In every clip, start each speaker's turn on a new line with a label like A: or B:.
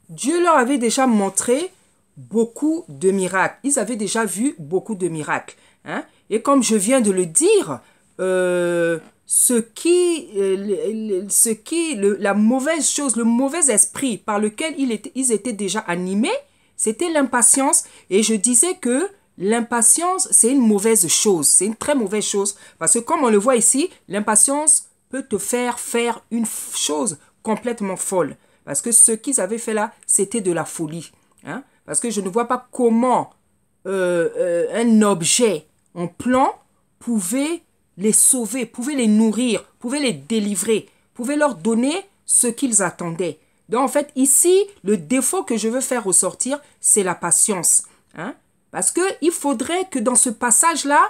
A: Dieu leur avait déjà montré beaucoup de miracles. Ils avaient déjà vu beaucoup de miracles. Hein? Et comme je viens de le dire, la mauvaise chose, le mauvais esprit par lequel ils étaient déjà animés, c'était l'impatience. Et je disais que l'impatience, c'est une mauvaise chose. C'est une très mauvaise chose. Parce que comme on le voit ici, l'impatience peut te faire faire une chose complètement folle. Parce que ce qu'ils avaient fait là, c'était de la folie. Hein? Parce que je ne vois pas comment un objet en plan pouvait les sauver, pouvait les nourrir, pouvait les délivrer, pouvait leur donner ce qu'ils attendaient. Donc en fait, ici, le défaut que je veux faire ressortir, c'est la patience. Hein? Parce qu'il faudrait que dans ce passage-là,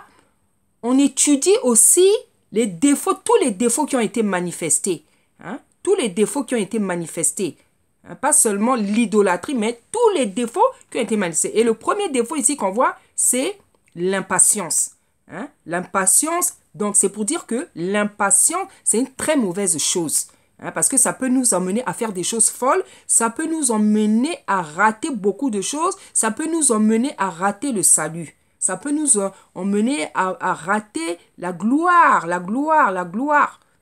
A: on étudie aussi les défauts, tous les défauts qui ont été manifestés. Hein? Tous les défauts qui ont été manifestés. Hein? Pas seulement l'idolâtrie, mais tous les défauts qui ont été manifestés. Et le premier défaut ici qu'on voit, c'est l'impatience. Hein? L'impatience, donc c'est pour dire que l'impatience, c'est une très mauvaise chose. Hein? Parce que ça peut nous emmener à faire des choses folles, ça peut nous emmener à rater beaucoup de choses, ça peut nous emmener à rater le salut. Ça peut nous emmener à rater la gloire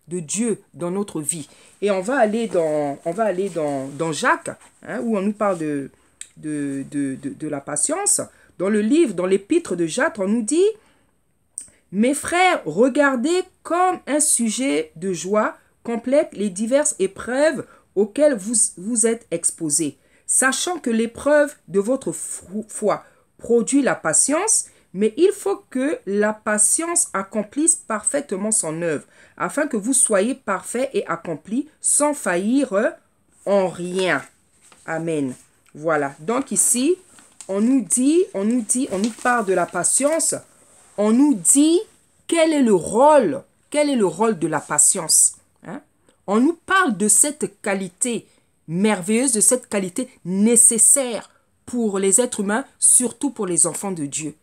A: de Dieu dans notre vie. Et on va aller dans Jacques, hein, où on nous parle de la patience. Dans le livre, dans l'épître de Jacques, on nous dit « Mes frères, regardez comme un sujet de joie complète les diverses épreuves auxquelles vous êtes exposés, sachant que l'épreuve de votre foi produit la patience, mais il faut que la patience accomplisse parfaitement son œuvre, afin que vous soyez parfaits et accomplis sans faillir en rien. » Amen. Voilà. Donc ici, on nous parle de la patience, on nous dit quel est le rôle de la patience. Hein? On nous parle de cette qualité merveilleuse, de cette qualité nécessaire pour les êtres humains, surtout pour les enfants de Dieu.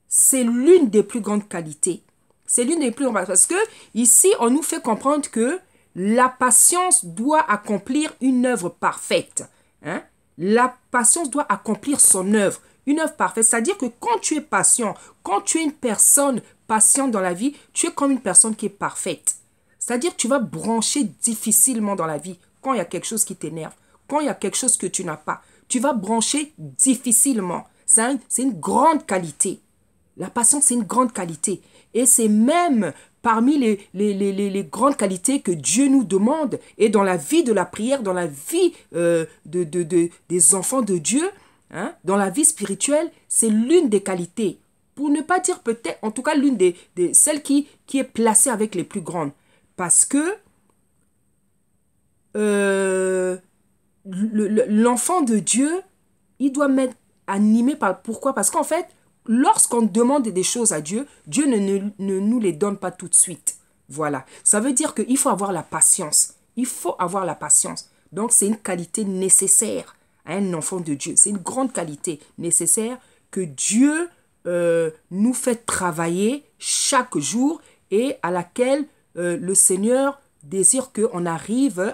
A: C'est l'une des plus grandes qualités. C'est l'une des plus grandes parce que ici, on nous fait comprendre que la patience doit accomplir une œuvre parfaite. Hein? La patience doit accomplir son œuvre, une œuvre parfaite. C'est-à-dire que quand tu es patient, quand tu es une personne patiente dans la vie, tu es comme une personne qui est parfaite. C'est-à-dire que tu vas brancher difficilement dans la vie quand il y a quelque chose qui t'énerve, quand il y a quelque chose que tu n'as pas. Tu vas brancher difficilement. C'est une grande qualité. La patience, c'est une grande qualité. Et c'est même parmi les grandes qualités que Dieu nous demande. Et dans la vie de la prière, dans la vie des enfants de Dieu, hein, dans la vie spirituelle, c'est l'une des qualités. Pour ne pas dire peut-être, en tout cas, l'une des celles qui est placée avec les plus grandes. Parce que l'enfant de Dieu, il doit m'être animé par... Pourquoi? Parce qu'en fait, lorsqu'on demande des choses à Dieu, Dieu ne nous les donne pas tout de suite. Voilà. Ça veut dire qu'il faut avoir la patience. Il faut avoir la patience. Donc, c'est une qualité nécessaire à un enfant de Dieu. C'est une grande qualité nécessaire que Dieu nous fait travailler chaque jour et à laquelle le Seigneur désire qu'on arrive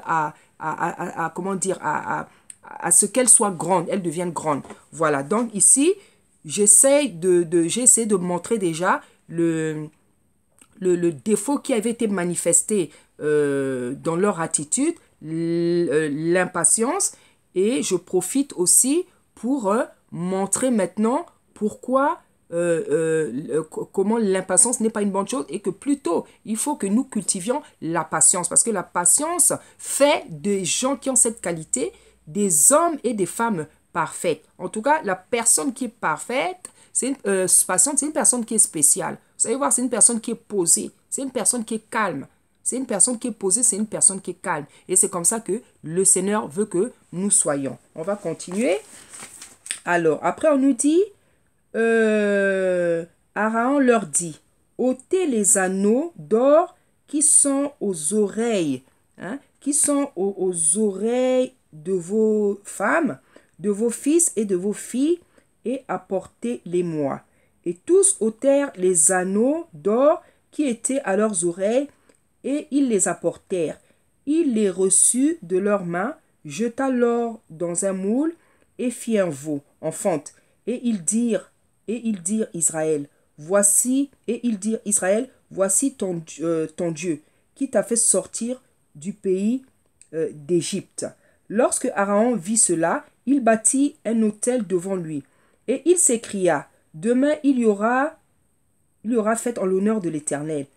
A: comment dire, à ce qu'elle soit grande, elle devienne grande. Voilà. Donc, ici... j'ai essayé de montrer déjà le défaut qui avait été manifesté dans leur attitude, l'impatience, et je profite aussi pour montrer maintenant pourquoi, comment l'impatience n'est pas une bonne chose et que plutôt il faut que nous cultivions la patience parce que la patience fait des gens qui ont cette qualité des hommes et des femmes parfaite. En tout cas, la personne qui est parfaite, c'est une personne qui est spéciale. Vous allez voir, c'est une personne qui est posée. C'est une personne qui est calme. C'est une personne qui est posée, c'est une personne qui est calme. Et c'est comme ça que le Seigneur veut que nous soyons. On va continuer. Alors, après on nous dit, Aaron leur dit, ôtez les anneaux d'or qui sont aux oreilles, hein, qui sont aux oreilles de vos femmes, de vos fils et de vos filles, et apportez-les-moi. Et tous ôtèrent les anneaux d'or qui étaient à leurs oreilles, et ils les apportèrent. Il les reçut de leurs mains, jeta l'or dans un moule et fit un veau en fonte. Et ils dirent Israël, voici ton Dieu qui t'a fait sortir du pays d'Égypte. Lorsque Aaron vit cela, il bâtit un autel devant lui. Et il s'écria, demain il y aura fête en l'honneur de l'Éternel.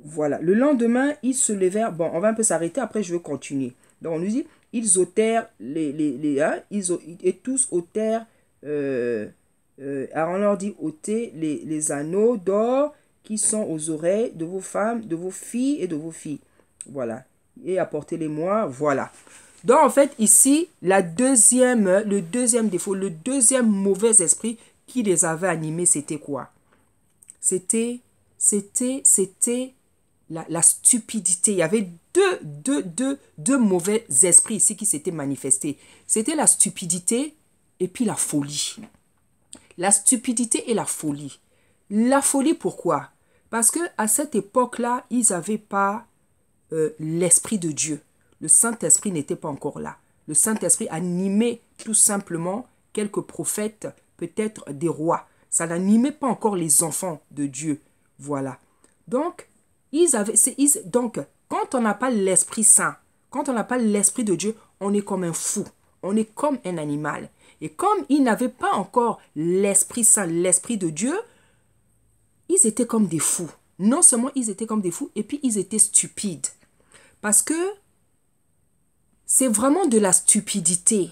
A: Voilà. Le lendemain, ils se levèrent. Bon, on va un peu s'arrêter, après je vais continuer. Donc on nous dit, ils ôtèrent et tous ôtèrent, Aaron leur dit, ôtez les anneaux d'or qui sont aux oreilles de vos femmes, de vos filles et de vos filles. Voilà. Et apportez-les-moi. Voilà. Donc en fait, ici, le deuxième défaut, le deuxième mauvais esprit qui les avait animés, c'était quoi? C'était la stupidité. Il y avait deux mauvais esprits ici qui s'étaient manifestés. C'était la stupidité et puis la folie. La stupidité et la folie. La folie, pourquoi? Parce qu'à cette époque-là, ils n'avaient pas l'Esprit de Dieu. Le Saint-Esprit n'était pas encore là. Le Saint-Esprit animait tout simplement quelques prophètes, peut-être des rois. Ça n'animait pas encore les enfants de Dieu. Voilà. Donc, quand on n'a pas l'Esprit Saint, quand on n'a pas l'Esprit de Dieu, on est comme un fou. On est comme un animal. Et comme ils n'avaient pas encore l'Esprit Saint, l'Esprit de Dieu, ils étaient comme des fous. Non seulement ils étaient comme des fous, et puis ils étaient stupides. Parce que c'est vraiment de la stupidité.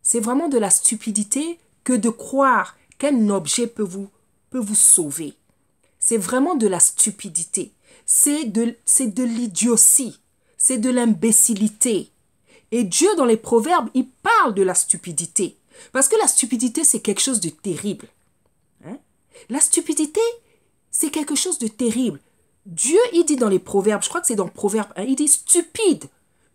A: C'est vraiment de la stupidité que de croire qu'un objet peut vous sauver. C'est vraiment de la stupidité. C'est de l'idiotie. C'est de l'imbécilité. Et Dieu, dans les Proverbes, il parle de la stupidité. Parce que la stupidité, c'est quelque chose de terrible. Hein? La stupidité, c'est quelque chose de terrible. Dieu, il dit dans les Proverbes, je crois que c'est dans Proverbe 1, il dit stupide.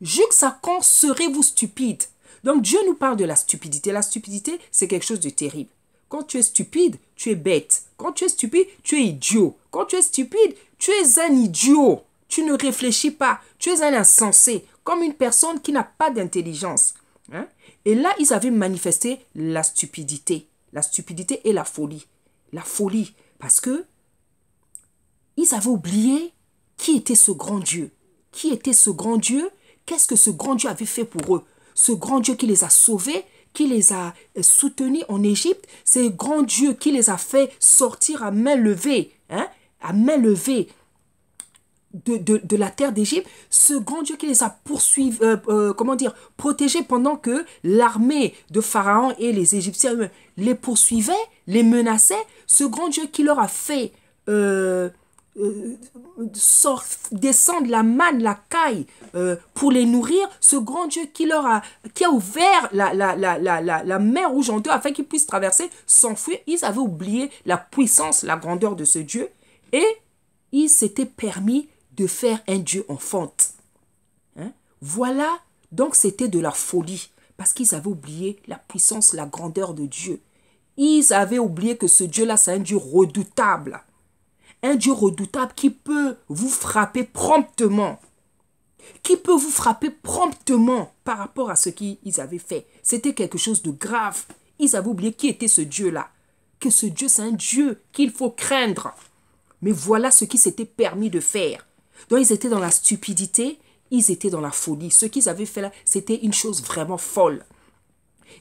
A: Jusqu'à quand serez-vous stupide? Donc Dieu nous parle de la stupidité. La stupidité, c'est quelque chose de terrible. Quand tu es stupide, tu es bête. Quand tu es stupide, tu es idiot. Quand tu es stupide, tu es un idiot. Tu ne réfléchis pas. Tu es un insensé, comme une personne qui n'a pas d'intelligence. Hein? Et là, ils avaient manifesté la stupidité. La stupidité et la folie. La folie, parce que ils avaient oublié qui était ce grand Dieu. Qui était ce grand Dieu? Qu'est-ce que ce grand Dieu avait fait pour eux? Ce grand Dieu qui les a sauvés, qui les a soutenus en Égypte, ce grand Dieu qui les a fait sortir à main levée, hein, à main levée de la terre d'Égypte, ce grand Dieu qui les a protégés pendant que l'armée de Pharaon et les Égyptiens les poursuivaient, les menaçaient, ce grand Dieu qui leur a fait descendre la manne, la caille pour les nourrir, ce grand Dieu qui a ouvert la mer Rouge en deux afin qu'ils puissent traverser, s'enfuir. Ils avaient oublié la puissance, la grandeur de ce Dieu et ils s'étaient permis de faire un Dieu en fonte. Hein? Voilà, donc c'était de la folie parce qu'ils avaient oublié la puissance, la grandeur de Dieu. Ils avaient oublié que ce Dieu-là, c'est un Dieu redoutable. Un Dieu redoutable qui peut vous frapper promptement. Qui peut vous frapper promptement par rapport à ce qu'ils avaient fait. C'était quelque chose de grave. Ils avaient oublié qui était ce Dieu-là. Que ce Dieu, c'est un Dieu qu'il faut craindre. Mais voilà ce qu'ils s'étaient permis de faire. Donc ils étaient dans la stupidité, ils étaient dans la folie. Ce qu'ils avaient fait là, c'était une chose vraiment folle.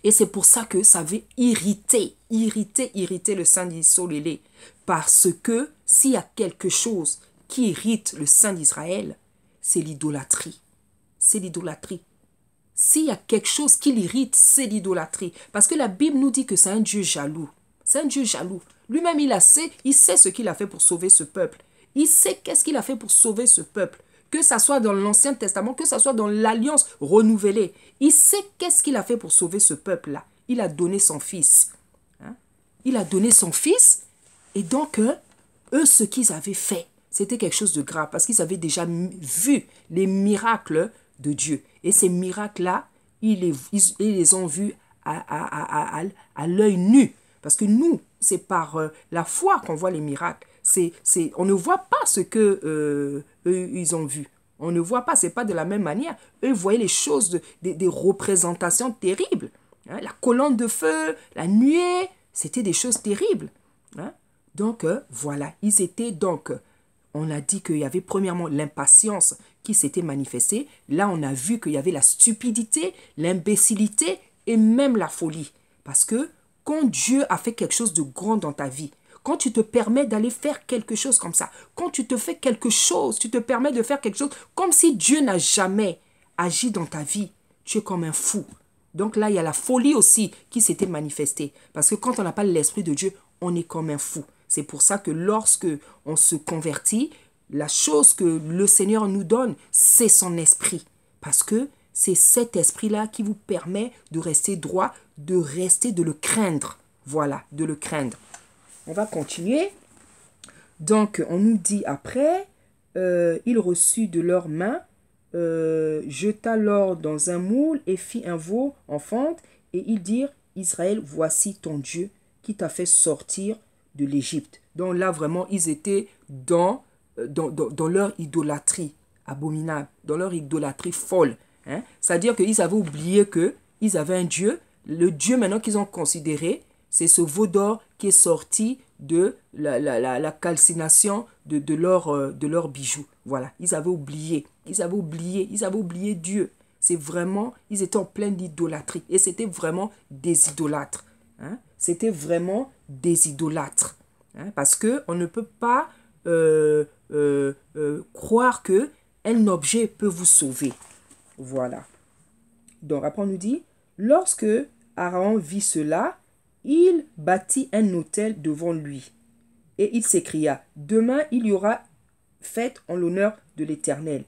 A: Et c'est pour ça que ça avait irrité le Saint d'Israël. Parce que s'il y a quelque chose qui irrite le Saint d'Israël, c'est l'idolâtrie. C'est l'idolâtrie. S'il y a quelque chose qui l'irrite, c'est l'idolâtrie. Parce que la Bible nous dit que c'est un Dieu jaloux. C'est un Dieu jaloux. Lui-même, il sait ce qu'il a fait pour sauver ce peuple. Il sait qu'est-ce qu'il a fait pour sauver ce peuple. Que ça soit dans l'Ancien Testament, que ça soit dans l'Alliance renouvelée. Il sait qu'est-ce qu'il a fait pour sauver ce peuple-là. Il a donné son fils. Hein? Il a donné son fils. Et donc, eux, ce qu'ils avaient fait, c'était quelque chose de grave. Parce qu'ils avaient déjà vu les miracles de Dieu. Et ces miracles-là, ils les ont vus à l'œil nu. Parce que nous, c'est par la foi qu'on voit les miracles. On ne voit pas ce que eux, ils ont vu. On ne voit pas, ce n'est pas de la même manière. Eux voyaient les choses, des représentations terribles. Hein. La colonne de feu, la nuée, c'était des choses terribles. Hein. Donc, voilà, ils étaient donc... On a dit qu'il y avait premièrement l'impatience qui s'était manifestée. Là, on a vu qu'il y avait la stupidité, l'imbécilité et même la folie. Parce que quand Dieu a fait quelque chose de grand dans ta vie, quand tu te permets d'aller faire quelque chose comme ça, quand tu te fais quelque chose, tu te permets de faire quelque chose comme si Dieu n'a jamais agi dans ta vie, tu es comme un fou. Donc là, il y a la folie aussi qui s'était manifestée. Parce que quand on n'a pas l'Esprit de Dieu, on est comme un fou. C'est pour ça que lorsque on se convertit, la chose que le Seigneur nous donne, c'est son esprit. Parce que c'est cet esprit-là qui vous permet de rester droit, de le craindre. Voilà, de le craindre. On va continuer. Donc, on nous dit après, il reçut de leurs mains, jeta l'or dans un moule et fit un veau en fente. Et ils dirent, Israël, voici ton Dieu qui t'a fait sortir de l'Égypte. Donc là, vraiment, ils étaient dans leur idolâtrie abominable, dans leur idolâtrie folle. Hein? C'est-à-dire qu'ils avaient oublié qu'ils avaient un Dieu. Le Dieu maintenant qu'ils ont considéré, c'est ce veau d'or qui est sorti de la calcination de leurs bijoux. Voilà, ils avaient oublié Dieu. C'est vraiment, ils étaient en pleine idolâtrie. Et c'était vraiment des idolâtres. Hein? C'était vraiment des idolâtres. Hein? Parce qu'on ne peut pas croire qu'un objet peut vous sauver. Voilà. Donc après on nous dit, lorsque Aaron vit cela, il bâtit un autel devant lui. Et il s'écria, demain il y aura fête en l'honneur de l'Éternel.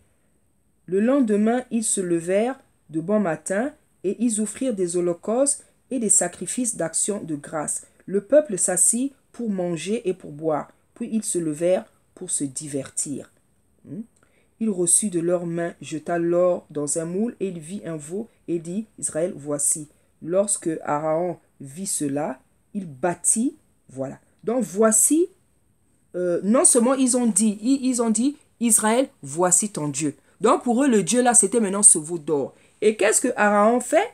A: Le lendemain, ils se levèrent de bon matin et ils offrirent des holocaustes et des sacrifices d'action de grâce. Le peuple s'assit pour manger et pour boire. Puis ils se levèrent pour se divertir. Il reçut de leurs mains, jeta l'or dans un moule et il vit un veau et dit, Israël, voici. Lorsque Aaron vit cela, il bâtit, voilà. Donc voici, non seulement ils ont dit, Israël, voici ton Dieu. Donc pour eux, le Dieu là, c'était maintenant ce veau d'or. Et qu'est-ce que Aaron fait?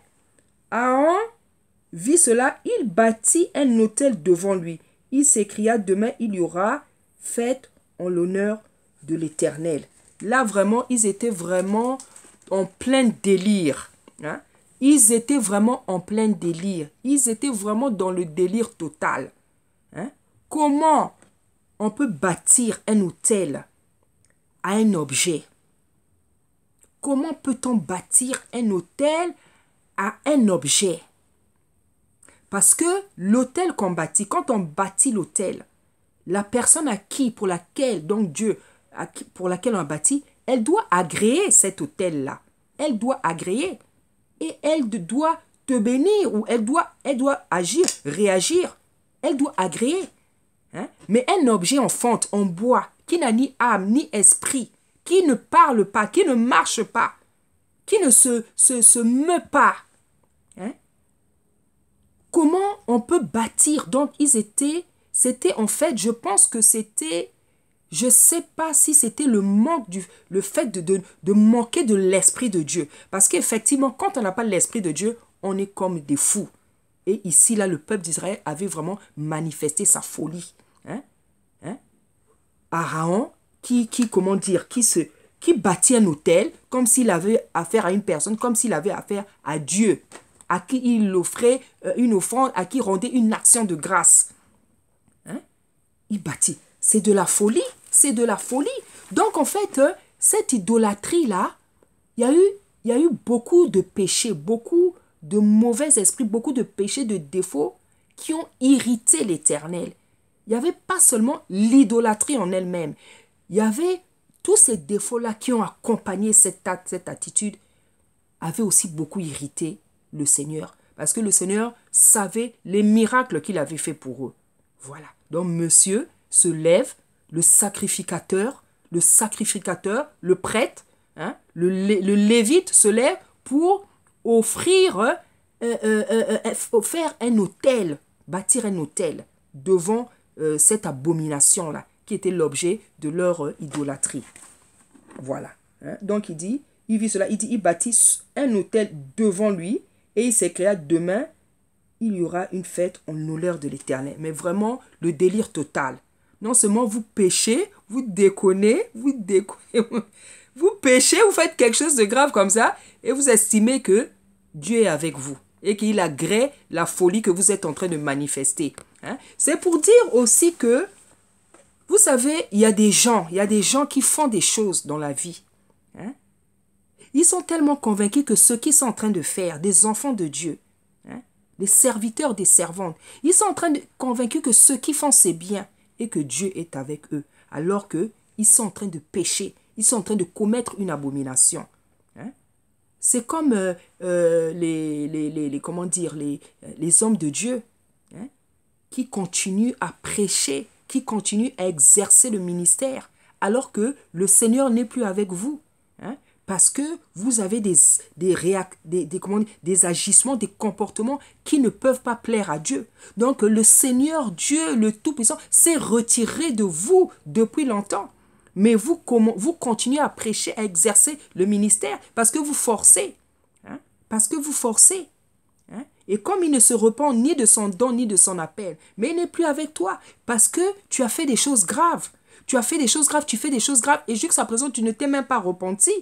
A: Aaron vit cela, il bâtit un autel devant lui. Il s'écria, demain il y aura fête en l'honneur de l'Éternel. Là vraiment, ils étaient vraiment en plein délire. Hein? Ils étaient vraiment en plein délire. Ils étaient vraiment dans le délire total. Hein? Comment on peut bâtir un autel à un objet? Comment peut-on bâtir un autel à un objet? Parce que l'autel qu'on bâtit, quand on bâtit l'autel, la personne pour laquelle on a bâti, elle doit agréer cet autel-là. Elle doit agréer. Et elle doit te bénir ou elle doit agir, réagir. Elle doit agréer. Hein? Mais un objet en fonte, en bois, qui n'a ni âme, ni esprit, qui ne parle pas, qui ne marche pas, qui ne se meut pas. Hein? Comment on peut bâtir? Donc, c'était en fait, je pense que c'était, je ne sais pas si c'était le fait de manquer de l'Esprit de Dieu. Parce qu'effectivement, quand on n'a pas l'Esprit de Dieu, on est comme des fous. Et ici, là, le peuple d'Israël avait vraiment manifesté sa folie. Hein? Hein? Aaron, qui bâtit un autel comme s'il avait affaire à une personne, comme s'il avait affaire à Dieu, à qui il offrait une offrande, à qui il rendait une action de grâce. Hein? Il bâtit. C'est de la folie. C'est de la folie. Donc, en fait, cette idolâtrie-là, il y a eu beaucoup de péchés, beaucoup de mauvais esprits, beaucoup de péchés, de défauts qui ont irrité l'Éternel. Il n'y avait pas seulement l'idolâtrie en elle-même. Il y avait tous ces défauts-là qui ont accompagné cette attitude, avaient aussi beaucoup irrité le Seigneur. Parce que le Seigneur savait les miracles qu'il avait fait pour eux. Voilà. Donc, monsieur se lève, le sacrificateur, le prêtre, hein, le lévite se lève pour offrir, faire un autel, bâtir un autel devant cette abomination-là, qui était l'objet de leur idolâtrie. Voilà. Hein? Donc il vit cela, il bâtit un autel devant lui et il s'écria demain, il y aura une fête en l'honneur de l'Éternel. Mais vraiment, le délire total. Non seulement vous péchez, vous déconnez, vous péchez, vous faites quelque chose de grave comme ça et vous estimez que Dieu est avec vous et qu'il agrée la folie que vous êtes en train de manifester. Hein? C'est pour dire aussi que, vous savez, il y a des gens qui font des choses dans la vie. Hein? Ils sont tellement convaincus que ce qu'ils sont en train de faire, des enfants de Dieu, hein, des serviteurs, des servantes, ils sont en train de convaincus que ce qu'ils font c'est bien et que Dieu est avec eux, alors qu'ils sont en train de pécher, ils sont en train de commettre une abomination. Hein? C'est comme comment dire, les hommes de Dieu, hein, qui continuent à prêcher, qui continuent à exercer le ministère, alors que le Seigneur n'est plus avec vous. Hein? Parce que vous avez des agissements, des comportements qui ne peuvent pas plaire à Dieu. Donc le Seigneur, Dieu, le Tout-Puissant, s'est retiré de vous depuis longtemps. Mais vous continuez à prêcher, à exercer le ministère parce que vous forcez. Hein? Parce que vous forcez. Hein? Et comme il ne se repent ni de son don ni de son appel, mais il n'est plus avec toi parce que tu as fait des choses graves. Tu as fait des choses graves, tu fais des choses graves et jusqu'à présent, tu ne t'es même pas repenti.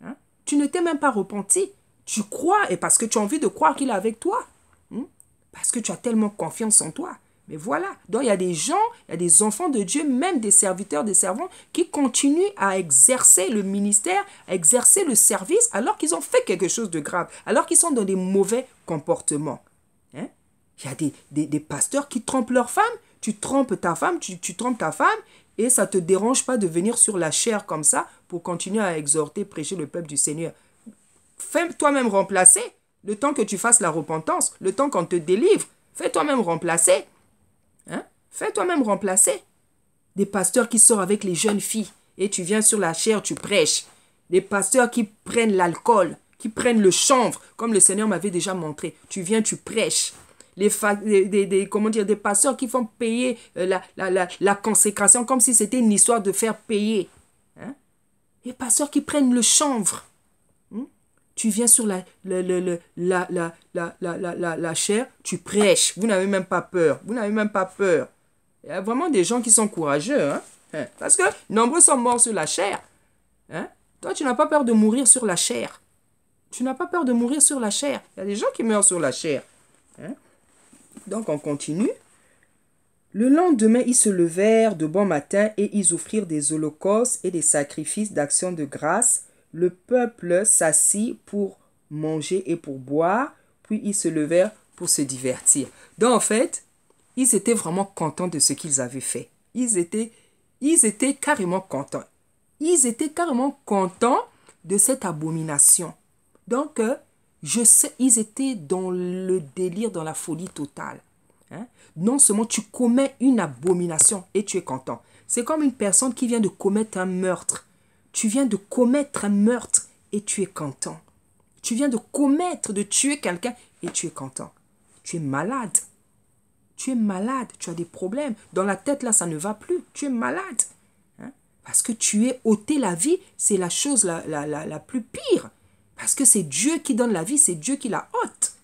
A: Hein? Tu ne t'es même pas repenti. Tu crois et parce que tu as envie de croire qu'il est avec toi. Hein? Parce que tu as tellement confiance en toi. Mais voilà, donc il y a des gens, il y a des enfants de Dieu, même des serviteurs, des servants, qui continuent à exercer le ministère, à exercer le service, alors qu'ils ont fait quelque chose de grave, alors qu'ils sont dans des mauvais comportements. Hein? Il y a des pasteurs qui trompent leur femme, tu trompes ta femme, tu trompes ta femme, et ça ne te dérange pas de venir sur la chair comme ça pour continuer à exhorter, prêcher le peuple du Seigneur. Fais toi-même remplacer, le temps que tu fasses la repentance, le temps qu'on te délivre, fais toi-même remplacer. Hein? Fais toi-même remplacer. Des pasteurs qui sortent avec les jeunes filles et tu viens sur la chair, tu prêches. Des pasteurs qui prennent l'alcool, qui prennent le chanvre, comme le Seigneur m'avait déjà montré. Tu viens, tu prêches. Des pasteurs qui font payer la consécration comme si c'était une histoire de faire payer. Hein? Des pasteurs qui prennent le chanvre. Tu viens sur la chair, tu prêches. Vous n'avez même pas peur. Vous n'avez même pas peur. Il y a vraiment des gens qui sont courageux. Hein? Parce que nombreux sont morts sur la chair. Hein? Toi, tu n'as pas peur de mourir sur la chair. Tu n'as pas peur de mourir sur la chair. Il y a des gens qui meurent sur la chair. Hein? Donc, on continue. Le lendemain, ils se levèrent de bon matin et ils offrirent des holocaustes et des sacrifices d'action de grâce. Le peuple s'assit pour manger et pour boire, puis ils se levèrent pour se divertir. Donc en fait, ils étaient vraiment contents de ce qu'ils avaient fait. Ils étaient carrément contents. Ils étaient carrément contents de cette abomination. Donc, ils étaient dans le délire, dans la folie totale. Hein? Non seulement tu commets une abomination et tu es content. C'est comme une personne qui vient de commettre un meurtre. Tu viens de commettre un meurtre et tu es content. Tu viens de tuer quelqu'un et tu es content. Tu es malade. Tu es malade. Tu as des problèmes. Dans la tête, là, ça ne va plus. Tu es malade. Hein? Parce que tu es ôté la vie, c'est la chose la plus pire. Parce que c'est Dieu qui donne la vie, c'est Dieu qui la ôte.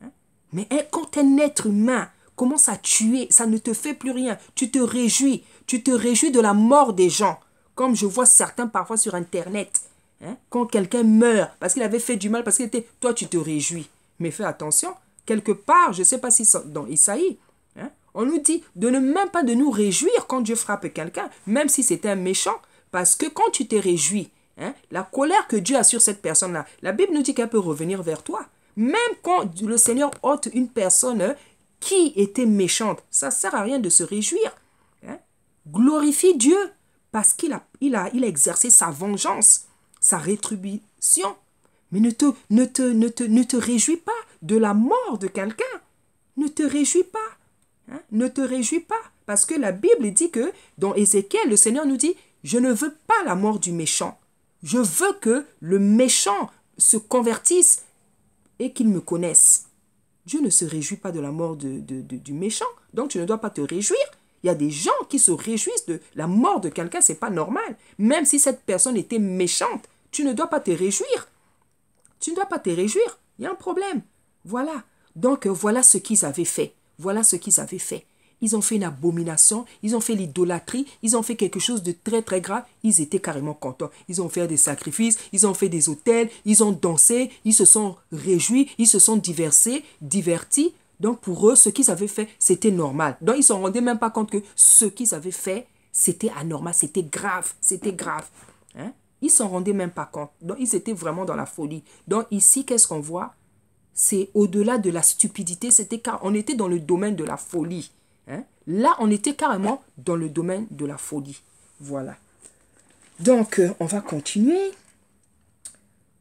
A: Hein? Mais quand un être humain commence à tuer, ça ne te fait plus rien. Tu te réjouis. Tu te réjouis de la mort des gens. Comme je vois certains parfois sur Internet, hein, quand quelqu'un meurt parce qu'il avait fait du mal, parce qu'il était... Toi, tu te réjouis. Mais fais attention, quelque part, je ne sais pas si c'est dans Isaïe, hein, on nous dit de ne même pas de nous réjouir quand Dieu frappe quelqu'un, même si c'était un méchant, parce que quand tu te réjouis, hein, la colère que Dieu a sur cette personne-là, la Bible nous dit qu'elle peut revenir vers toi. Même quand le Seigneur ôte une personne qui était méchante, ça ne sert à rien de se réjouir. Hein. Glorifie Dieu. Parce qu'il a exercé sa vengeance, sa rétribution. Mais ne te réjouis pas de la mort de quelqu'un. Ne te réjouis pas. Hein? Ne te réjouis pas. Parce que la Bible dit que, dans Ézéchiel, le Seigneur nous dit, je ne veux pas la mort du méchant. Je veux que le méchant se convertisse et qu'il me connaisse. Dieu ne se réjouit pas de la mort du méchant. Donc tu ne dois pas te réjouir. Il y a des gens qui se réjouissent de la mort de quelqu'un, ce n'est pas normal. Même si cette personne était méchante, Tu ne dois pas te réjouir. Tu ne dois pas te réjouir. Il y a un problème. Voilà. Donc, voilà ce qu'ils avaient fait. Voilà ce qu'ils avaient fait. Ils ont fait une abomination, ils ont fait l'idolâtrie, ils ont fait quelque chose de très très grave. Ils étaient carrément contents. Ils ont fait des sacrifices, ils ont fait des autels, ils ont dansé, ils se sont réjouis, ils se sont divertis. Donc pour eux, ce qu'ils avaient fait, c'était normal. Donc ils ne se rendaient même pas compte que ce qu'ils avaient fait, c'était anormal, c'était grave, c'était grave. Hein? Ils ne s'en rendaient même pas compte. Donc ils étaient vraiment dans la folie. Donc ici, qu'est-ce qu'on voit? C'est au-delà de la stupidité, c'était car on était dans le domaine de la folie. Hein? Là, on était carrément dans le domaine de la folie. Voilà. Donc, on va continuer.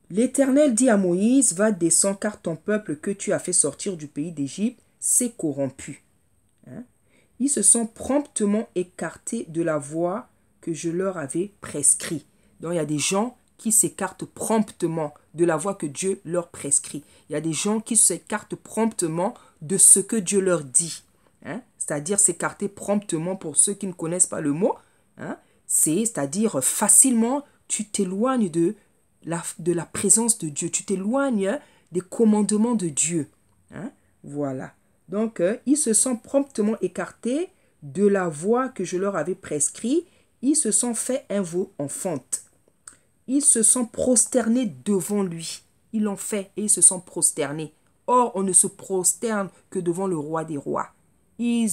A: L'Éternel dit à Moïse, va descendre car ton peuple que tu as fait sortir du pays d'Égypte s'est corrompu. Hein? Ils se sont promptement écartés de la voie que je leur avais prescrite. Donc, il y a des gens qui s'écartent promptement de la voie que Dieu leur prescrit. Il y a des gens qui s'écartent promptement de ce que Dieu leur dit. Hein? C'est-à-dire s'écarter promptement, pour ceux qui ne connaissent pas le mot. Hein? C'est-à-dire facilement, tu t'éloignes de la présence de Dieu. Tu t'éloignes des commandements de Dieu. Hein? Voilà. Donc, ils se sont promptement écartés de la voie que je leur avais prescrite. Ils se sont fait un veau en fonte. Ils se sont prosternés devant lui. Ils l'ont fait et ils se sont prosternés. Or, on ne se prosterne que devant le roi des rois. Ils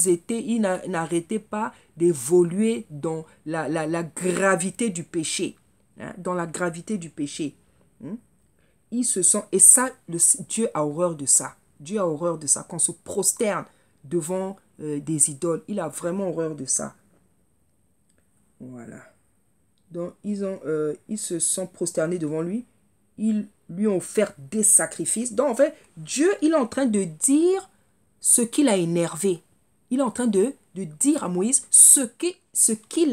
A: n'arrêtaient pas d'évoluer dans la gravité du péché. Hein, dans la gravité du péché. Ils se sont... Et ça, Dieu a horreur de ça. Dieu a horreur de ça. Qu'on se prosterne devant des idoles. Il a vraiment horreur de ça. Voilà. Donc, ils se sont prosternés devant lui. Ils lui ont offert des sacrifices. Donc, en fait, Dieu, il est en train de dire ce qui l'a énervé. Il est en train de dire à Moïse ce qui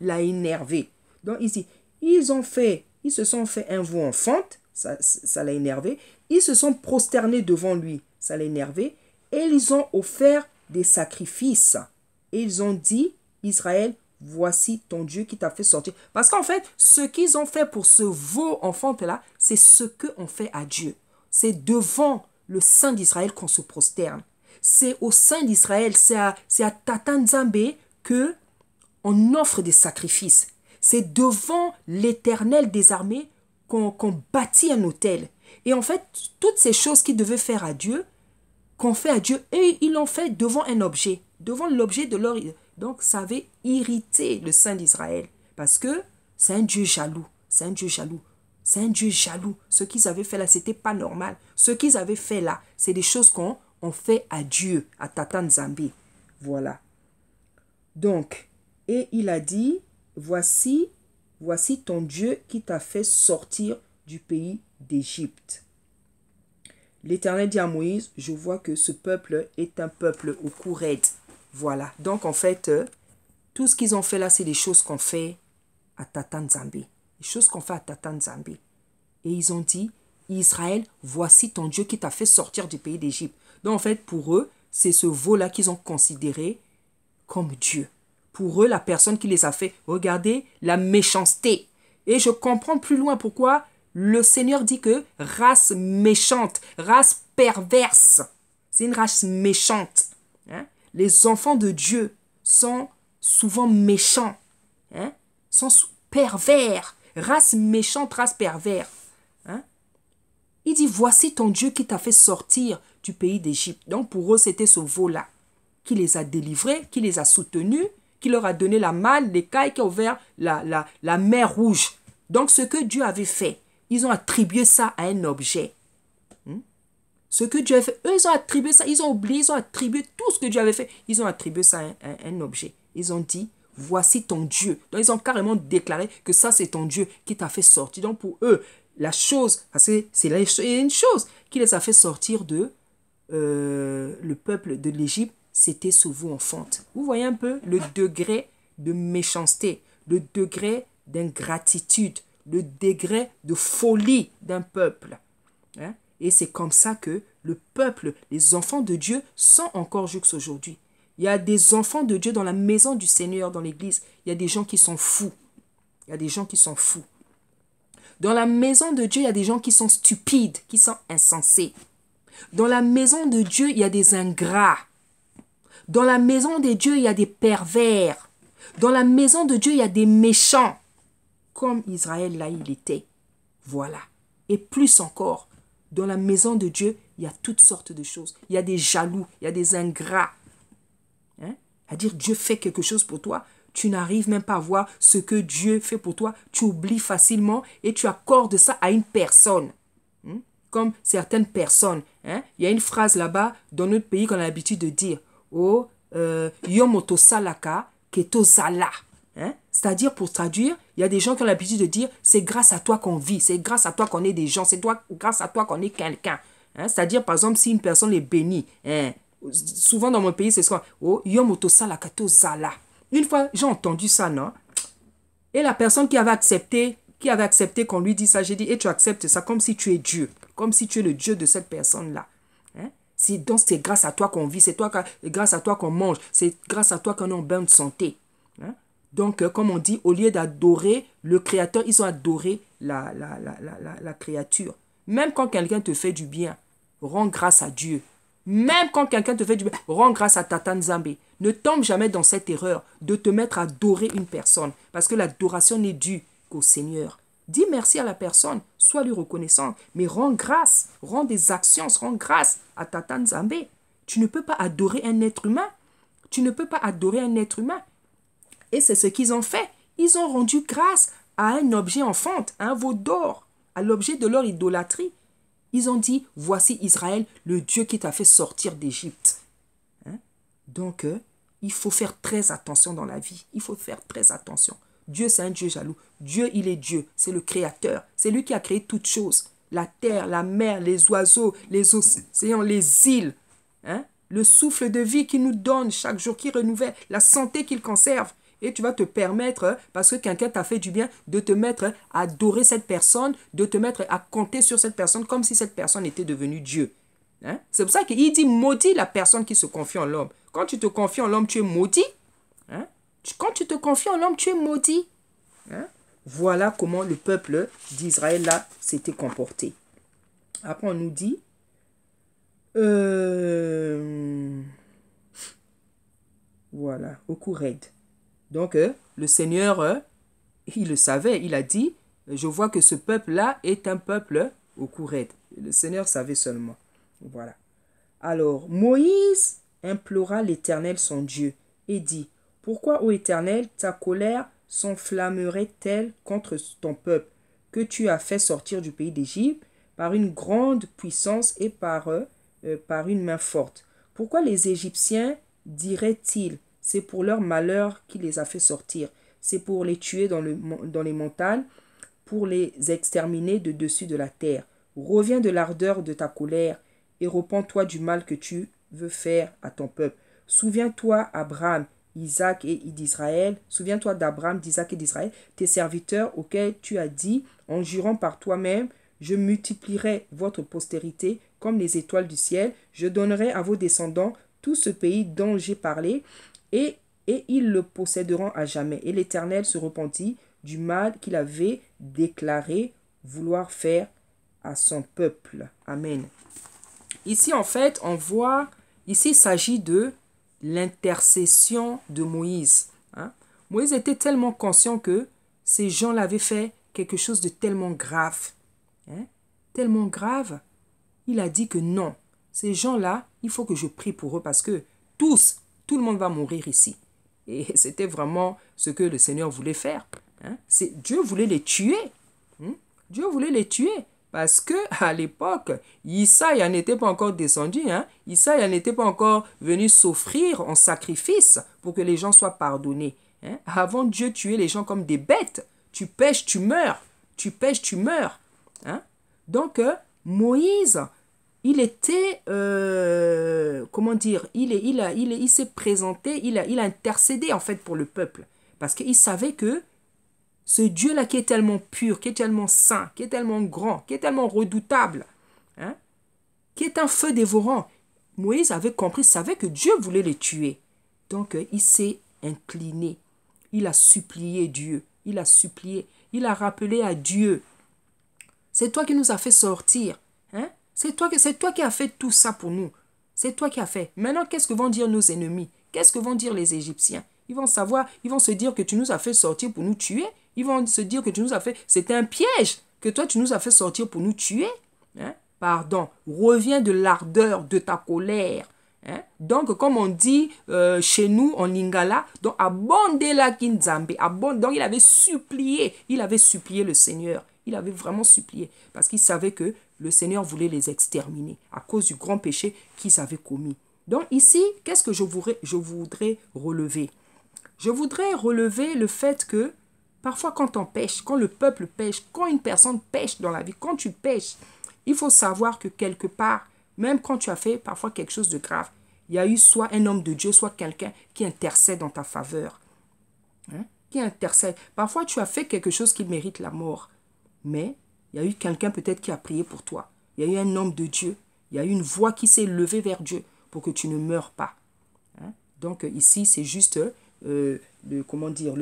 A: l'a énervé. Donc, ici, ils se sont fait un veau en fonte. Ça l'a énervé. Ils se sont prosternés devant lui. Ça l'a énervé. Et ils ont offert des sacrifices. Et ils ont dit, Israël, voici ton Dieu qui t'a fait sortir. Parce qu'en fait, ce qu'ils ont fait pour ce veau enfant-là, c'est ce qu'on fait à Dieu. C'est devant le Saint d'Israël qu'on se prosterne. C'est au Saint d'Israël, c'est à Tata Nzambe qu'on offre des sacrifices. C'est devant l'Éternel des armées qu'on bâtit un autel. Et en fait, toutes ces choses qu'ils devaient faire à Dieu, qu'on fait à Dieu, et ils l'ont fait devant un objet. Devant l'objet de leur... Donc, ça avait irrité le Saint d'Israël. Parce que c'est un Dieu jaloux. C'est un Dieu jaloux. C'est un Dieu jaloux. Ce qu'ils avaient fait là, c'était pas normal. Ce qu'ils avaient fait là, c'est des choses qu'on fait à Dieu, à Tata Nzambe. Voilà. Donc, et il a dit, voici ton Dieu qui t'a fait sortir du pays d'Égypte. L'Éternel dit à Moïse, je vois que ce peuple est un peuple au cou raide. Voilà. Donc, en fait, tout ce qu'ils ont fait là, c'est des choses qu'on fait à Tata Nzambe. Des choses qu'on fait à Tata Nzambe. Et ils ont dit, Israël, voici ton Dieu qui t'a fait sortir du pays d'Égypte. Donc, en fait, pour eux, c'est ce veau-là qu'ils ont considéré comme Dieu. Pour eux, la personne qui les a fait, regardez la méchanceté. Et je comprends plus loin pourquoi le Seigneur dit que race méchante, race perverse. C'est une race méchante. Hein? Les enfants de Dieu sont souvent méchants. Hein? Sont pervers. Race méchante, race pervers. Hein? Il dit, voici ton Dieu qui t'a fait sortir du pays d'Égypte. Donc pour eux, c'était ce veau-là qui les a délivrés, qui les a soutenus, qui leur a donné la manne, l'écaille, qui a ouvert la mer rouge. Donc ce que Dieu avait fait, ils ont attribué ça à un objet. Ce que Dieu a fait, eux, ils ont attribué ça, ils ont oublié, ils ont attribué tout ce que Dieu avait fait, ils ont attribué ça à un objet. Ils ont dit, voici ton Dieu. Donc ils ont carrément déclaré que ça, c'est ton Dieu qui t'a fait sortir. Donc pour eux, la chose, parce que c'est une chose qui les a fait sortir de le peuple de l'Égypte, c'était ce veau en fonte. Vous voyez un peu le degré de méchanceté, le degré d'ingratitude, le degré de folie d'un peuple. Hein? Et c'est comme ça que le peuple, les enfants de Dieu sont encore jusqu'aujourd'hui. Il y a des enfants de Dieu dans la maison du Seigneur, dans l'église. Il y a des gens qui sont fous. Il y a des gens qui sont fous. Dans la maison de Dieu, il y a des gens qui sont stupides, qui sont insensés. Dans la maison de Dieu, il y a des ingrats. Dans la maison de Dieu, il y a des pervers. Dans la maison de Dieu, il y a des méchants. Comme Israël, là, il était. Voilà. Et plus encore, dans la maison de Dieu, il y a toutes sortes de choses. Il y a des jaloux, il y a des ingrats. Hein? À dire Dieu fait quelque chose pour toi, tu n'arrives même pas à voir ce que Dieu fait pour toi. Tu oublies facilement et tu accordes ça à une personne. Comme certaines personnes. Hein? Il y a une phrase là-bas dans notre pays qu'on a l'habitude de dire. Oh, yomoto salaka keto zala. Hein? C'est-à-dire, pour traduire, il y a des gens qui ont l'habitude de dire c'est grâce à toi qu'on vit, c'est grâce à toi qu'on est des gens, c'est grâce à toi qu'on est quelqu'un. Hein? C'est-à-dire, par exemple, si une personne est bénie, hein? Souvent dans mon pays, c'est quoi? Oh, yomoto salaka keto zala. Une fois, j'ai entendu ça, non? Et la personne qui avait accepté qu'on lui dise ça, j'ai dit, et tu acceptes ça comme si tu es Dieu, comme si tu es le Dieu de cette personne-là. Hein? Donc c'est grâce à toi qu'on vit, c'est grâce à toi qu'on mange, c'est grâce à toi qu'on est en bonne santé. Hein? Donc, comme on dit, au lieu d'adorer le Créateur, ils ont adoré la créature. Même quand quelqu'un te fait du bien, rends grâce à Dieu. Même quand quelqu'un te fait du bien, rends grâce à Tata Nzambe. Ne tombe jamais dans cette erreur de te mettre à adorer une personne. Parce que l'adoration n'est due qu'au Seigneur. Dis merci à la personne, sois lui reconnaissant, mais rends grâce, rends des actions, rends grâce à Tata Nzambe. Tu ne peux pas adorer un être humain. Tu ne peux pas adorer un être humain. Et c'est ce qu'ils ont fait. Ils ont rendu grâce à un objet en fonte, à un veau d'or, à l'objet de leur idolâtrie. Ils ont dit, voici Israël, le Dieu qui t'a fait sortir d'Égypte. Hein? Donc, il faut faire très attention dans la vie. Il faut faire très attention. Dieu, c'est un Dieu jaloux. Dieu, il est Dieu. C'est le Créateur. C'est lui qui a créé toutes choses. La terre, la mer, les oiseaux, les océans, les îles. Hein? Le souffle de vie qu'il nous donne chaque jour, qui renouvelle, la santé qu'il conserve. Et tu vas te permettre, parce que quelqu'un t'a fait du bien, de te mettre à adorer cette personne, de te mettre à compter sur cette personne comme si cette personne était devenue Dieu. Hein? C'est pour ça qu'il dit maudit la personne qui se confie en l'homme. Quand tu te confies en l'homme, tu es maudit. Hein? Quand tu te confies en l'homme, tu es maudit. Hein? Voilà comment le peuple d'Israël là s'était comporté. Après on nous dit voilà, au Koured. Donc, le Seigneur, il le savait, il a dit, je vois que ce peuple-là est un peuple au Koured. Le Seigneur savait seulement. Voilà. Alors, Moïse implora l'Éternel son Dieu et dit, pourquoi, ô Éternel, ta colère s'enflammerait-elle contre ton peuple que tu as fait sortir du pays d'Égypte par une grande puissance et par une main forte? Pourquoi les Égyptiens diraient-ils, c'est pour leur malheur qu'il les a fait sortir. C'est pour les tuer dans les montagnes, pour les exterminer de dessus de la terre. Reviens de l'ardeur de ta colère et repens-toi du mal que tu veux faire à ton peuple. Souviens-toi, Abraham, Isaac et d'Israël. Souviens-toi d'Abraham, d'Isaac et d'Israël, tes serviteurs auxquels tu as dit, en jurant par toi-même, je multiplierai votre postérité comme les étoiles du ciel. Je donnerai à vos descendants tout ce pays dont j'ai parlé, et ils le posséderont à jamais. Et l'Éternel se repentit du mal qu'il avait déclaré vouloir faire à son peuple. Amen. Ici, en fait, on voit, ici, il s'agit de l'intercession de Moïse. Hein? Moïse était tellement conscient que ces gens-là avaient fait quelque chose de tellement grave. Hein? Tellement grave, il a dit que non, ces gens-là, il faut que je prie pour eux parce que tout le monde va mourir ici. Et c'était vraiment ce que le Seigneur voulait faire. Hein? Dieu voulait les tuer. Hein? Dieu voulait les tuer. Parce que à l'époque, Isaïe n'était pas encore descendu. Hein? Isaïe n'était pas encore venu s'offrir en sacrifice pour que les gens soient pardonnés. Hein? Avant, Dieu tuait les gens comme des bêtes. Tu pêches, tu meurs. Tu pêches, tu meurs. Hein? Donc, Moïse, il était, comment dire, il s'est présenté, il a intercédé en fait pour le peuple. Parce qu'il savait que ce Dieu-là qui est tellement pur, qui est tellement saint, qui est tellement grand, qui est tellement redoutable, hein, qui est un feu dévorant, Moïse avait compris, savait que Dieu voulait les tuer. Donc, il s'est incliné, il a supplié Dieu, il a supplié, il a rappelé à Dieu C'est toi qui nous as fait sortir. Hein? C'est toi qui as fait tout ça pour nous. C'est toi qui as fait. Maintenant, qu'est-ce que vont dire nos ennemis? Qu'est-ce que vont dire les Égyptiens? Ils vont savoir, ils vont se dire que tu nous as fait sortir pour nous tuer. Ils vont se dire que tu nous as fait... C'était un piège que toi, tu nous as fait sortir pour nous tuer. Hein? Pardon. Reviens de l'ardeur de ta colère. Hein? Donc, comme on dit chez nous en lingala, donc abonde la kinzambe, donc il avait supplié le Seigneur, il avait vraiment supplié, parce qu'il savait que le Seigneur voulait les exterminer à cause du grand péché qu'ils avaient commis. Donc ici, qu'est-ce que je voudrais relever? Je voudrais relever le fait que parfois quand on pêche, quand le peuple pêche, quand une personne pêche dans la vie, quand tu pêches, il faut savoir que quelque part, même quand tu as fait parfois quelque chose de grave, il y a eu soit un homme de Dieu, soit quelqu'un qui intercède en ta faveur. Hein? Qui intercède. Parfois, tu as fait quelque chose qui mérite la mort. Mais il y a eu quelqu'un peut-être qui a prié pour toi. Il y a eu un homme de Dieu. Il y a eu une voix qui s'est levée vers Dieu pour que tu ne meurs pas. Hein? Donc ici, c'est juste le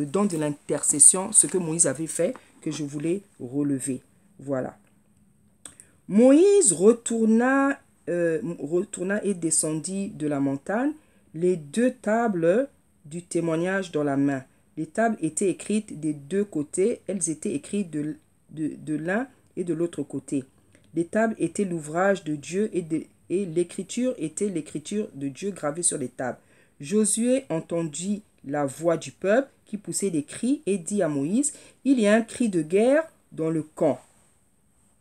A: don de l'intercession, ce que Moïse avait fait, que je voulais relever. Voilà. Moïse retourna et descendit de la montagne, les 2 tables du témoignage dans la main. Les tables étaient écrites des 2 côtés, elles étaient écrites de l'un et de l'autre côté. Les tables étaient l'ouvrage de Dieu et l'écriture était l'écriture de Dieu gravée sur les tables. Josué entendit la voix du peuple qui poussait des cris et dit à Moïse, « Il y a un cri de guerre dans le camp. »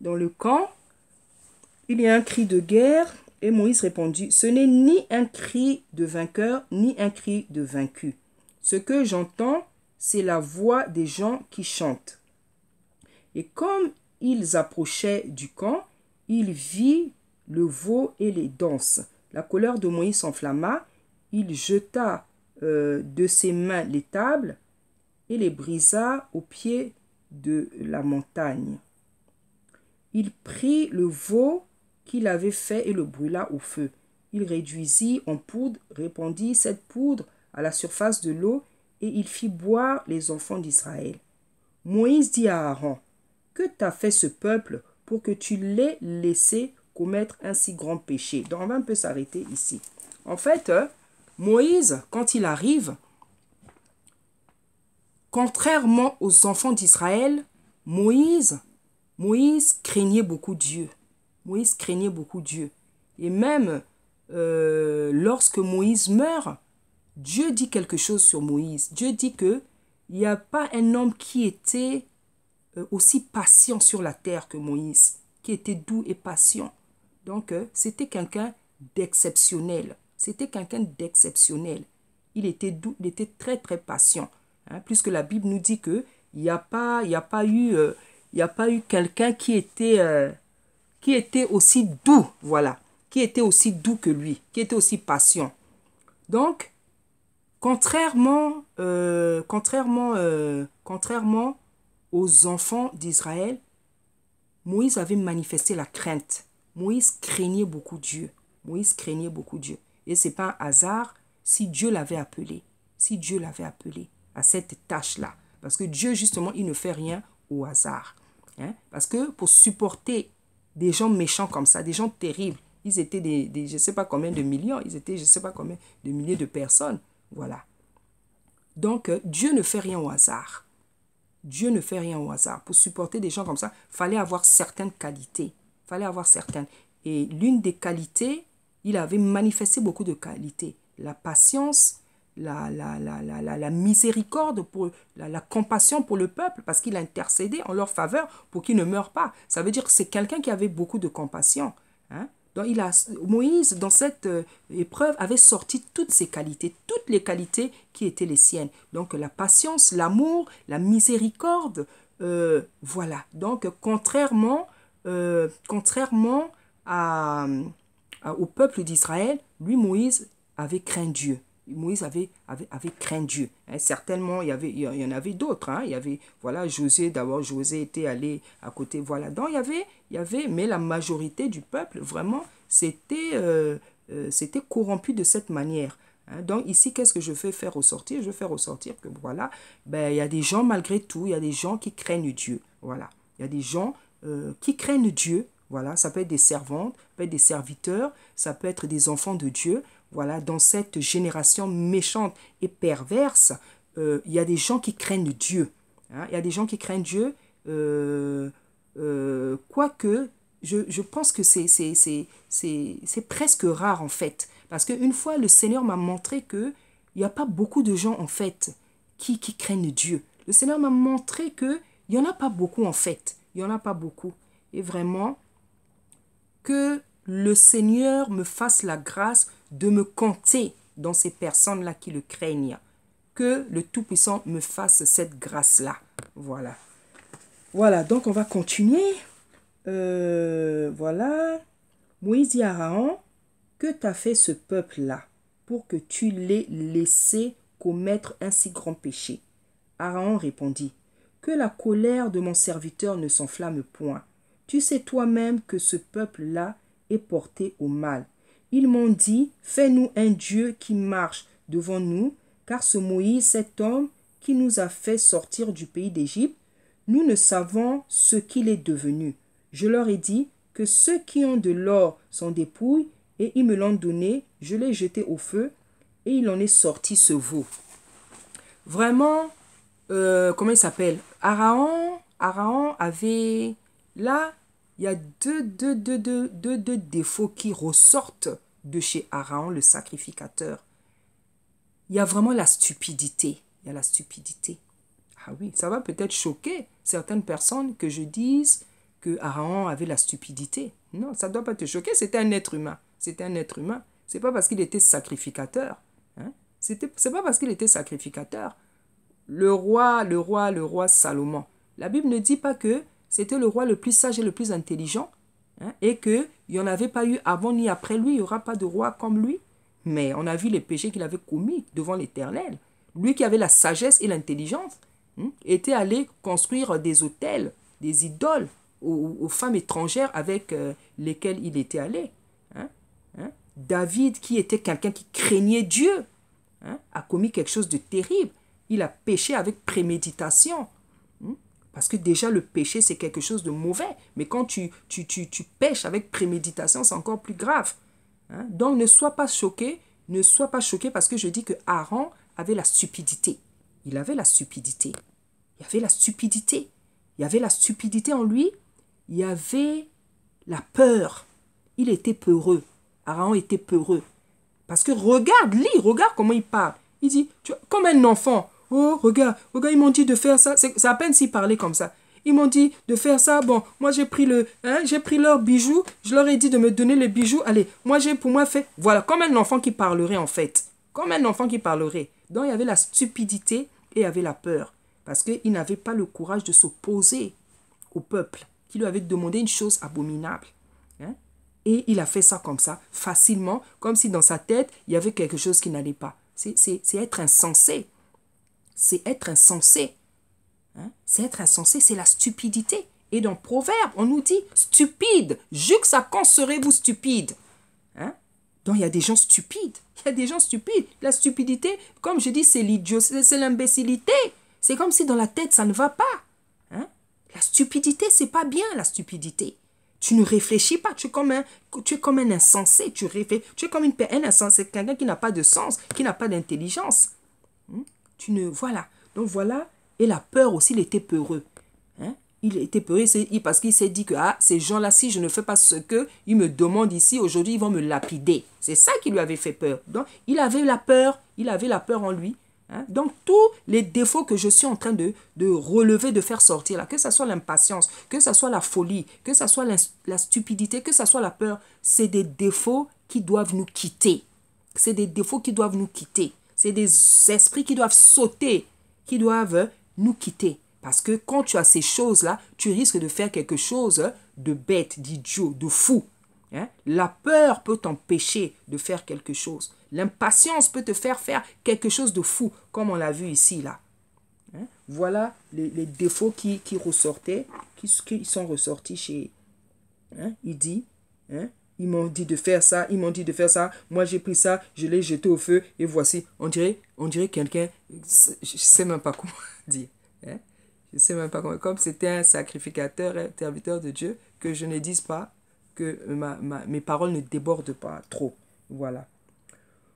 A: Dans le camp, il y a un cri de guerre et Moïse répondit, « Ce n'est ni un cri de vainqueur, ni un cri de vaincu. Ce que j'entends, c'est la voix des gens qui chantent. » Et comme ils approchaient du camp, il vit le veau et les danses. La colère de Moïse s'enflamma, il jeta de ses mains les tables et les brisa au pied de la montagne. Il prit le veau qu'il avait fait et le brûla au feu. Il réduisit en poudre, répandit cette poudre à la surface de l'eau et il fit boire les enfants d'Israël. Moïse dit à Aaron, « Que t'a fait ce peuple pour que tu l'aies laissé commettre un si grand péché ?» Donc on va un peu s'arrêter ici. En fait, Moïse, quand il arrive, contrairement aux enfants d'Israël, Moïse craignait beaucoup Dieu. Moïse craignait beaucoup Dieu. Et même lorsque Moïse meurt, Dieu dit quelque chose sur Moïse. Dieu dit qu'il n'y a pas un homme qui était aussi patient sur la terre que Moïse, qui était doux et patient. Donc, c'était quelqu'un d'exceptionnel. C'était quelqu'un d'exceptionnel. Il était doux, il était très, très patient. Hein, puisque la Bible nous dit qu'il n'y a pas eu quelqu'un qui était aussi doux, voilà, qui était aussi doux que lui, qui était aussi patient. Donc, contrairement aux enfants d'Israël, Moïse avait manifesté la crainte. Moïse craignait beaucoup Dieu. Moïse craignait beaucoup Dieu. Et ce n'est pas un hasard si Dieu l'avait appelé. Si Dieu l'avait appelé à cette tâche-là. Parce que Dieu, justement, il ne fait rien au hasard. Hein? Parce que pour supporter des gens méchants comme ça, des gens terribles, ils étaient je ne sais pas combien de millions, ils étaient je ne sais pas combien de milliers de personnes. Voilà. Donc, Dieu ne fait rien au hasard. Dieu ne fait rien au hasard. Pour supporter des gens comme ça, il fallait avoir certaines qualités. Il fallait avoir certaines. Et l'une des qualités, il avait manifesté beaucoup de qualités. La patience, la miséricorde, la compassion pour le peuple, parce qu'il a intercédé en leur faveur pour qu'ils ne meurent pas. Ça veut dire que c'est quelqu'un qui avait beaucoup de compassion. Hein? Donc Moïse, dans cette épreuve, avait sorti toutes ses qualités, toutes les qualités qui étaient les siennes. Donc la patience, l'amour, la miséricorde, voilà. Donc contrairement au peuple d'Israël, lui, Moïse, avait craint Dieu. Moïse avait craint Dieu. Hein, certainement, il y en avait d'autres. Hein, il y avait, voilà, Josué était allé à côté. Voilà. Donc, mais la majorité du peuple, vraiment, c'était corrompu de cette manière. Hein, donc, ici, qu'est-ce que je vais faire ressortir? Je vais faire ressortir que, voilà, il y a des gens, malgré tout, il y a des gens qui craignent Dieu. Voilà. Il y a des gens qui craignent Dieu. Voilà, ça peut être des servantes, ça peut être des serviteurs, ça peut être des enfants de Dieu. Voilà, dans cette génération méchante et perverse, il y a des gens qui craignent Dieu. Hein, il y a des gens qui craignent Dieu, quoique je pense que c'est presque rare en fait. Parce qu'une fois, le Seigneur m'a montré qu'il n'y a pas beaucoup de gens en fait qui craignent Dieu. Le Seigneur m'a montré qu'il n'y en a pas beaucoup en fait. Il n'y en a pas beaucoup. Et vraiment, que le Seigneur me fasse la grâce de me compter dans ces personnes-là qui le craignent. Que le Tout-Puissant me fasse cette grâce-là. Voilà. Voilà, donc on va continuer. Voilà. Moïse dit à Aaron, que t'a fait ce peuple-là pour que tu l'aies laissé commettre un si grand péché? Aaron répondit, que la colère de mon serviteur ne s'enflamme point. Tu sais toi-même que ce peuple-là est porté au mal. Ils m'ont dit, fais-nous un Dieu qui marche devant nous, car ce Moïse, cet homme qui nous a fait sortir du pays d'Égypte, nous ne savons ce qu'il est devenu. Je leur ai dit que ceux qui ont de l'or sont dépouilles, et ils me l'ont donné, je l'ai jeté au feu, et il en est sorti ce veau. Vraiment, comment il s'appelle? Aaron avait... Là, il y a deux défauts qui ressortent de chez Aaron, le sacrificateur. Il y a vraiment la stupidité. Il y a la stupidité. Ah oui, ça va peut-être choquer certaines personnes que je dise que Aaron avait la stupidité. Non, ça ne doit pas te choquer, c'était un être humain. C'était un être humain. Ce n'est pas parce qu'il était sacrificateur. Hein? C'est pas parce qu'il était sacrificateur. Le roi Salomon. La Bible ne dit pas que c'était le roi le plus sage et le plus intelligent, hein, et qu'il n'y en avait pas eu avant ni après lui, il n'y aura pas de roi comme lui. Mais on a vu les péchés qu'il avait commis devant l'Éternel. Lui qui avait la sagesse et l'intelligence, hein, était allé construire des autels, des idoles aux femmes étrangères avec lesquelles il était allé. Hein, hein. David, qui était quelqu'un qui craignait Dieu, hein, a commis quelque chose de terrible. Il a péché avec préméditation. Parce que déjà, le péché, c'est quelque chose de mauvais. Mais quand tu pêches avec préméditation, c'est encore plus grave. Hein? Donc, ne sois pas choqué. Ne sois pas choqué parce que je dis que Aaron avait la stupidité. Il avait la stupidité. Il y avait la stupidité. Il y avait la stupidité en lui. Il y avait la peur. Il était peureux. Aaron était peureux. Parce que regarde comment il parle. Il dit, comme un enfant. Oh, regarde, ils m'ont dit de faire ça. C'est à peine s'ils parlaient comme ça. Ils m'ont dit de faire ça. Bon, moi j'ai pris leurs bijoux. Je leur ai dit de me donner les bijoux. Allez, moi j'ai pour moi fait. Voilà, comme un enfant qui parlerait en fait. Comme un enfant qui parlerait. Donc il y avait la stupidité et il y avait la peur. Parce qu'il n'avait pas le courage de s'opposer au peuple qui lui avait demandé une chose abominable. Hein? Et il a fait ça comme ça, facilement, comme si dans sa tête, il y avait quelque chose qui n'allait pas. C'est être insensé. C'est être insensé. Hein? C'est être insensé, c'est la stupidité. Et dans Proverbe, on nous dit stupide. Juxta, quand serez-vous stupide? Hein? Donc il y a des gens stupides. Il y a des gens stupides. La stupidité, comme je dis, c'est l'idiot, c'est l'imbécilité. C'est comme si dans la tête, ça ne va pas. Hein? La stupidité, c'est pas bien, la stupidité. Tu ne réfléchis pas, tu es comme un insensé. Tu es comme un insensé, quelqu'un qui n'a pas de sens, qui n'a pas d'intelligence. Voilà. Donc voilà. Et la peur aussi, il était peureux. Hein? Il était peureux parce qu'il s'est dit que ces gens-là, si je ne fais pas ce qu'ils me demandent ici, aujourd'hui, ils vont me lapider. C'est ça qui lui avait fait peur. Donc, il avait la peur. Il avait la peur en lui. Hein? Donc, tous les défauts que je suis en train de relever, de faire sortir, là, que ce soit l'impatience, que ce soit la folie, que ce soit la stupidité, que ce soit la peur, c'est des défauts qui doivent nous quitter. C'est des défauts qui doivent nous quitter. C'est des esprits qui doivent sauter, qui doivent nous quitter. Parce que quand tu as ces choses-là, tu risques de faire quelque chose de bête, d'idiot, de fou. Hein? La peur peut t'empêcher de faire quelque chose. L'impatience peut te faire quelque chose de fou, comme on l'a vu ici, là. Hein? Voilà les défauts qui ressortaient, qui sont ressortis chez... Hein? Il dit... Hein? Ils m'ont dit de faire ça, moi j'ai pris ça, je l'ai jeté au feu, et voici, on dirait quelqu'un, je ne sais même pas comment dire. Hein? Je ne sais même pas comment. Comme c'était un sacrificateur, un serviteur de Dieu, que je ne dise pas, que mes paroles ne débordent pas trop. Voilà.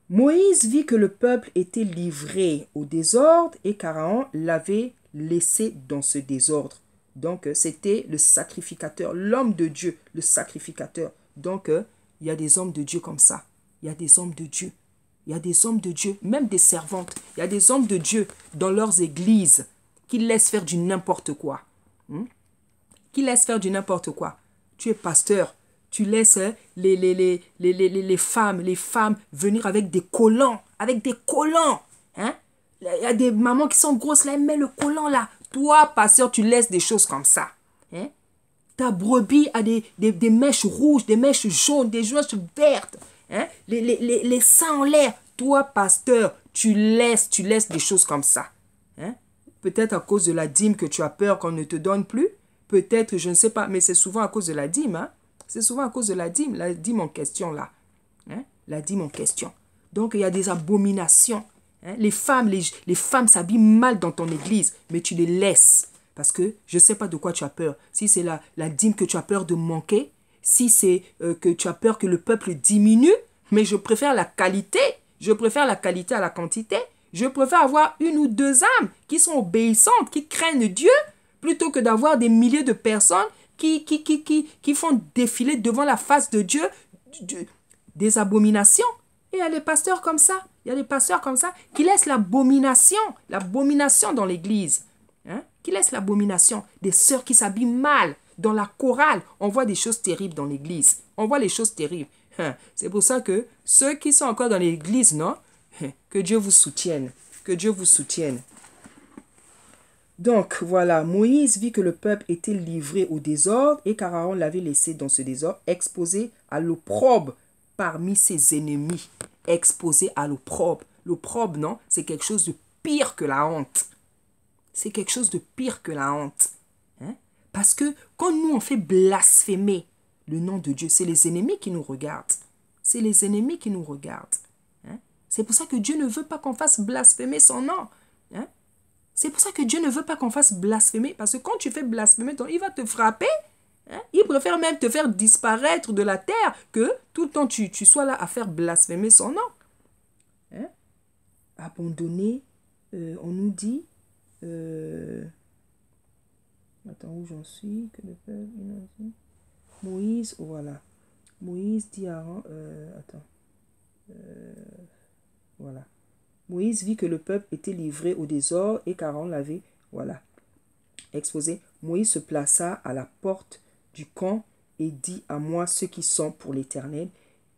A: Moïse vit que le peuple était livré au désordre et qu'Aaron l'avait laissé dans ce désordre. Donc, c'était le sacrificateur, l'homme de Dieu, le sacrificateur. Donc, il y a des hommes de Dieu comme ça. Il y a des hommes de Dieu. Il y a des hommes de Dieu, même des servantes. Il y a des hommes de Dieu dans leurs églises qui laissent faire du n'importe quoi. Qui laissent faire du n'importe quoi. Tu es pasteur. Tu laisses les femmes venir avec des collants. Avec des collants. Hein? Il y a des mamans qui sont grosses, là, elles mettent le collant là. Toi, pasteur, tu laisses des choses comme ça. Hein? Ta brebis a des mèches rouges, des mèches jaunes, des mèches vertes. Hein? Les seins en l'air. Toi, pasteur, tu laisses des choses comme ça. Hein? Peut-être à cause de la dîme que tu as peur qu'on ne te donne plus. Peut-être, je ne sais pas, mais c'est souvent à cause de la dîme. Hein? C'est souvent à cause de la dîme en question là. Hein? La dîme en question. Donc, il y a des abominations. Hein? Les femmes s'habillent mal dans ton église, mais tu les laisses. Parce que je ne sais pas de quoi tu as peur. Si c'est la dîme que tu as peur de manquer, si c'est que tu as peur que le peuple diminue, mais je préfère la qualité. Je préfère la qualité à la quantité. Je préfère avoir une ou deux âmes qui sont obéissantes, qui craignent Dieu, plutôt que d'avoir des milliers de personnes qui font défiler devant la face de Dieu des abominations. Et il y a des pasteurs comme ça. Il y a des pasteurs comme ça qui laissent l'abomination dans l'église. Hein? Qui laissent l'abomination. Des sœurs qui s'habillent mal dans la chorale. On voit des choses terribles dans l'église. On voit les choses terribles. Hein? C'est pour ça que ceux qui sont encore dans l'église, non? Que Dieu vous soutienne. Que Dieu vous soutienne. Donc, voilà, Moïse vit que le peuple était livré au désordre et qu'Aaron l'avait laissé dans ce désordre, exposé à l'opprobre parmi ses ennemis. Exposé à l'opprobre. L'opprobre, non, c'est quelque chose de pire que la honte. C'est quelque chose de pire que la honte. Hein? Parce que quand nous, on fait blasphémer le nom de Dieu, c'est les ennemis qui nous regardent. C'est les ennemis qui nous regardent. Hein? C'est pour ça que Dieu ne veut pas qu'on fasse blasphémer son nom. Hein? C'est pour ça que Dieu ne veut pas qu'on fasse blasphémer. Parce que quand tu fais blasphémer, il va te frapper. Hein? Il préfère même te faire disparaître de la terre que tout le temps tu sois là à faire blasphémer son nom. Hein? Abandonner, on nous dit... attends, où j'en suis? Que le peuple... Moïse, voilà. Moïse dit à Aaron... voilà. Moïse vit que le peuple était livré au désordre et qu'Aaron l'avait, voilà, exposé. Moïse se plaça à la porte du camp et dit à moi ceux qui sont pour l'Éternel.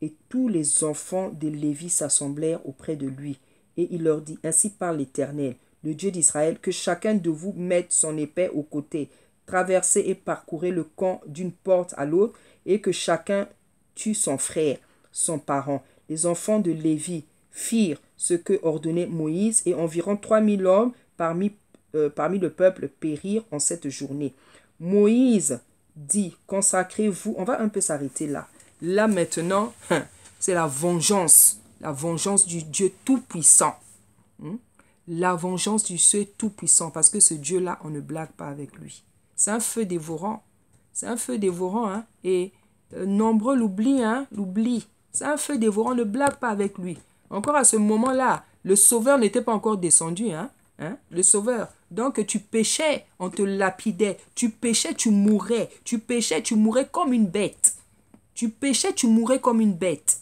A: Et tous les enfants de Lévi s'assemblèrent auprès de lui. Et il leur dit, ainsi parle l'Éternel, le Dieu d'Israël, que chacun de vous mette son épée au côté, traversez et parcourez le camp d'une porte à l'autre, et que chacun tue son frère, son parent. Les enfants de Lévi firent ce que ordonnait Moïse, et environ 3000 hommes parmi le peuple périrent en cette journée. Moïse dit, consacrez-vous, on va un peu s'arrêter là. Là maintenant, c'est la vengeance du Dieu Tout-Puissant. La vengeance du Dieu Tout-Puissant, parce que ce Dieu-là, on ne blague pas avec lui. C'est un feu dévorant. C'est un feu dévorant, hein, et nombreux l'oublient, hein, l'oublient. C'est un feu dévorant, ne blague pas avec lui. Encore à ce moment-là, le Sauveur n'était pas encore descendu, hein, le Sauveur. Donc tu péchais, on te lapidait. Tu péchais, tu mourais. Tu péchais, tu mourais comme une bête. Tu péchais, tu mourais comme une bête.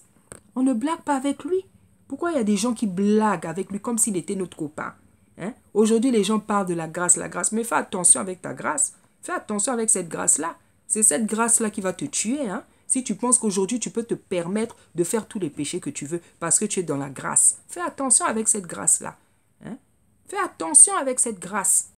A: On ne blague pas avec lui. Pourquoi il y a des gens qui blaguent avec lui comme s'il était notre copain? Hein? Aujourd'hui, les gens parlent de la grâce, mais fais attention avec ta grâce. Fais attention avec cette grâce-là. C'est cette grâce-là qui va te tuer, hein? Si tu penses qu'aujourd'hui, tu peux te permettre de faire tous les péchés que tu veux parce que tu es dans la grâce. Fais attention avec cette grâce-là. Hein? Fais attention avec cette grâce.